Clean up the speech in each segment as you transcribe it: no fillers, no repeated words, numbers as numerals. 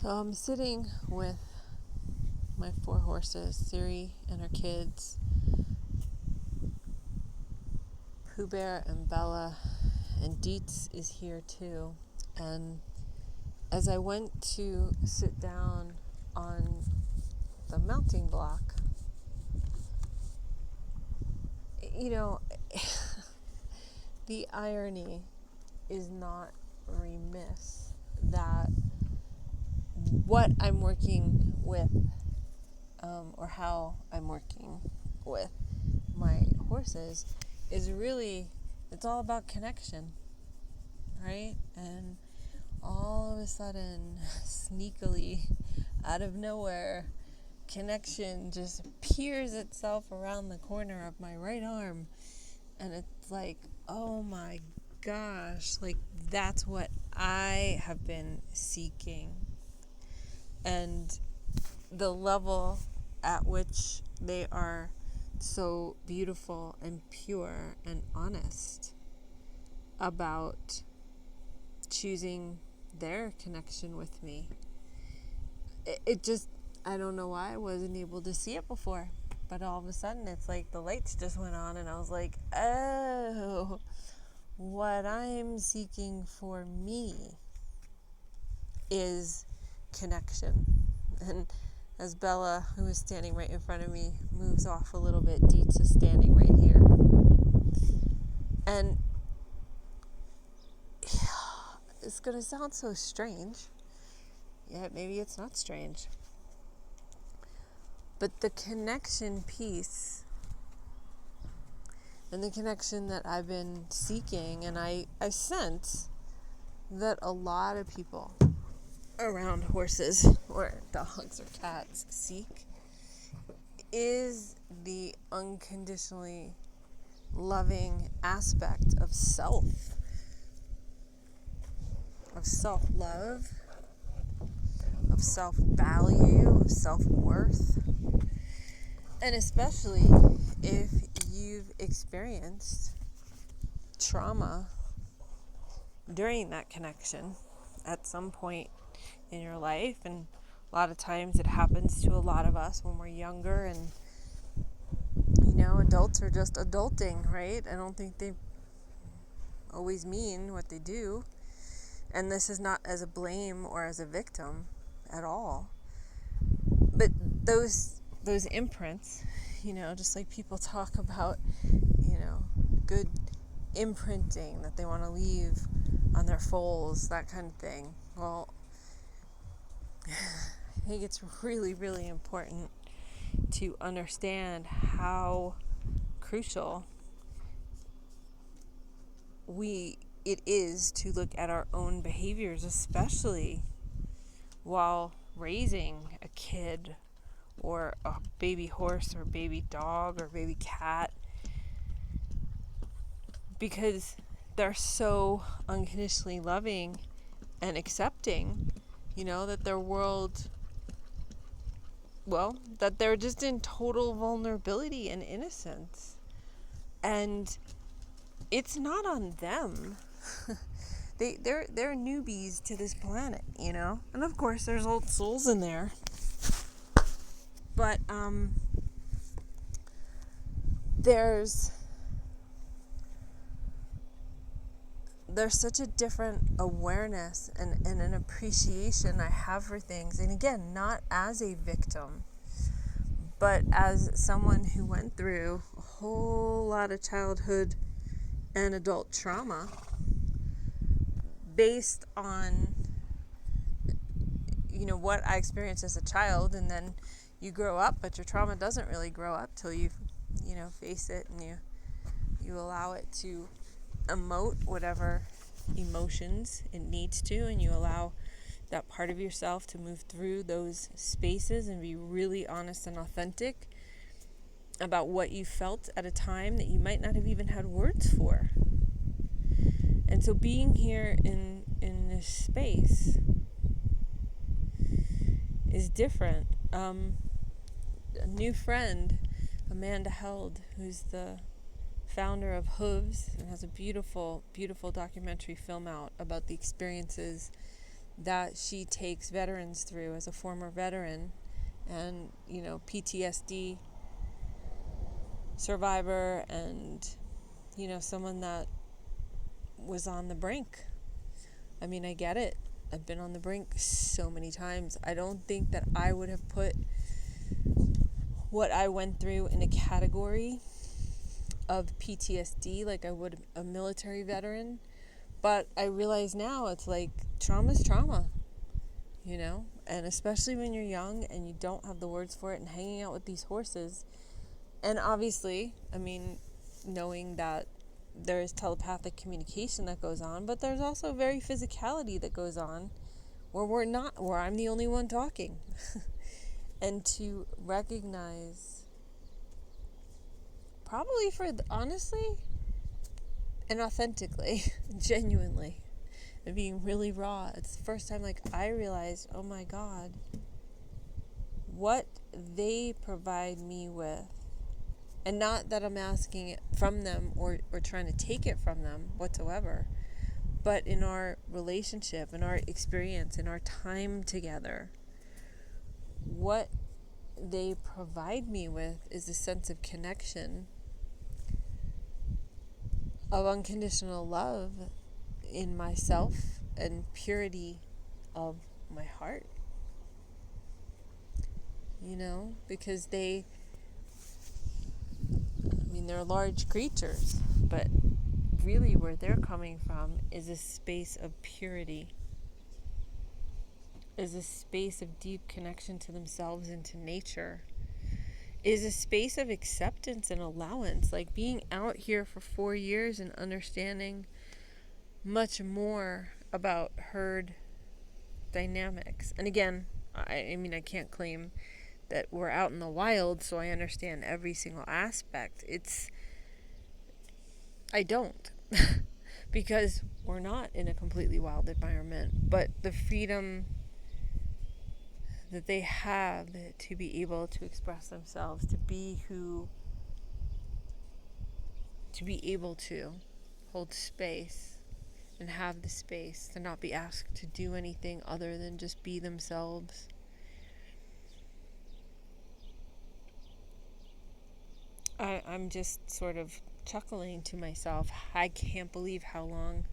So I'm sitting with my 4 horses, Siri and her kids, Pooh Bear and Bella, and Dietz is here too. And as I went to sit down on the mounting block, the irony is not remiss that what I'm working with, or how I'm working with my horses is really, it's all about connection, right? And all of a sudden, sneakily, out of nowhere, connection just peers itself around the corner of my right arm. And it's like, oh my gosh, like that's what I have been seeking. And the level at which they are so beautiful and pure and honest about choosing their connection with me. It just, I don't know why I wasn't able to see it before, but all of a sudden it's like the lights just went on and I was like, oh, what I'm seeking for me is connection. And as Bella, who is standing right in front of me, moves off a little bit, Dietz is standing right here. And it's going to sound so strange. Yeah, maybe it's not strange. But the connection piece and the connection that I've been seeking, and I sense that a lot of people around horses or dogs or cats seek, is the unconditionally loving aspect of self-love, of self-value, of self-worth. And especially if you've experienced trauma during that connection at some point in your life. And a lot of times it happens to a lot of us when we're younger, and adults are just adulting, right? I don't think they always mean what they do. And this is not as a blame or as a victim at all. But those imprints, just like people talk about, good imprinting that they want to leave on their foals, that kind of thing. Well, I think it's really, really important to understand how crucial it is to look at our own behaviors, especially while raising a kid or a baby horse or baby dog or baby cat, because they're so unconditionally loving and accepting, that their world, that they're just in total vulnerability and innocence. And it's not on them. They're newbies to this planet, And of course there's old souls in there. But there's such a different awareness and an appreciation I have for things. And again, not as a victim, but as someone who went through a whole lot of childhood and adult trauma based on, what I experienced as a child. And then you grow up, but your trauma doesn't really grow up till you face it and you allow it to emote whatever emotions it needs to, and you allow that part of yourself to move through those spaces and be really honest and authentic about what you felt at a time that you might not have even had words for. And so being here in this space is different. A new friend, Amanda Held, who's the founder of Hooves and has a beautiful, beautiful documentary film out about the experiences that she takes veterans through as a former veteran and, PTSD survivor and, someone that was on the brink. I mean, I get it. I've been on the brink so many times. I don't think that I would have put what I went through in a category of PTSD like I would a military veteran. But I realize now it's like trauma's trauma, and especially when you're young and you don't have the words for it and hanging out with these horses. And obviously, I mean, knowing that there's telepathic communication that goes on, but there's also very physicality that goes on where I'm the only one talking. And to recognize, probably honestly and authentically, genuinely, and being really raw, it's the first time I realized, oh my God, what they provide me with. And not that I'm asking it from them or trying to take it from them whatsoever, but in our relationship, in our experience, in our time together, what they provide me with is a sense of connection, of unconditional love in myself and purity of my heart. Because they're large creatures, but really where they're coming from is a space of purity, is a space of deep connection to themselves and to nature, is a space of acceptance and allowance. Like being out here for 4 years and understanding much more about herd dynamics. And again, I can't claim that we're out in the wild, so I understand every single aspect. I don't. Because we're not in a completely wild environment. But the freedom that they have to be able to express themselves, to be able to hold space and have the space, to not be asked to do anything other than just be themselves. I'm just sort of chuckling to myself. I can't believe how long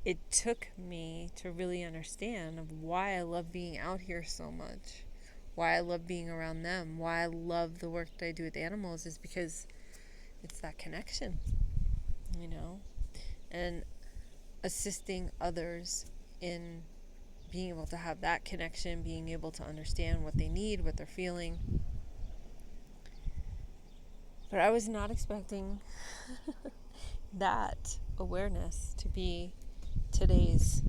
it took me to really understand of why I love being out here so much, why I love being around them, why I love the work that I do with animals, is because it's that connection, and assisting others in being able to have that connection, being able to understand what they need, what they're feeling. But I was not expecting that awareness to be today's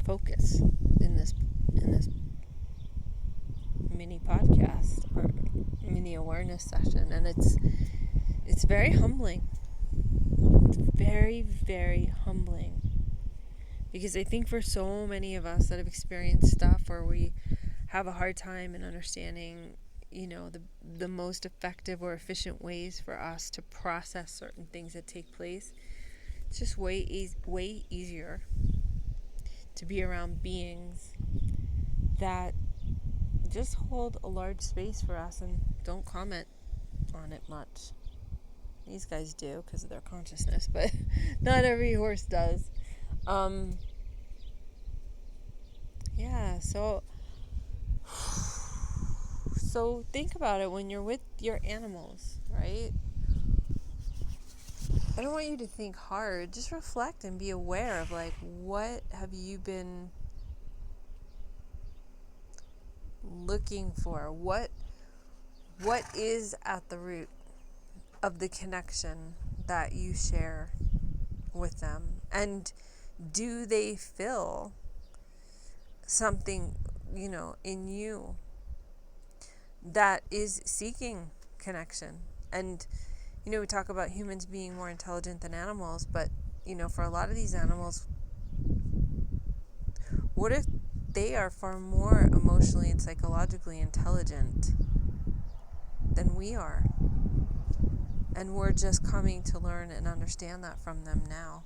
focus in this mini podcast or mini awareness session. And it's very humbling. It's very, very humbling. Because I think for so many of us that have experienced stuff where we have a hard time in understanding the most effective or efficient ways for us to process certain things that take place, it's just way easier to be around beings that just hold a large space for us and don't comment on it much. These guys do because of their consciousness, but not every horse does. So think about it when you're with your animals, right? I don't want you to think hard. Just reflect and be aware of what have you been looking for? What is at the root of the connection that you share with them? And do they feel something, in you that is seeking connection? And we talk about humans being more intelligent than animals, but for a lot of these animals, what if they are far more emotionally and psychologically intelligent than we are? And we're just coming to learn and understand that from them now.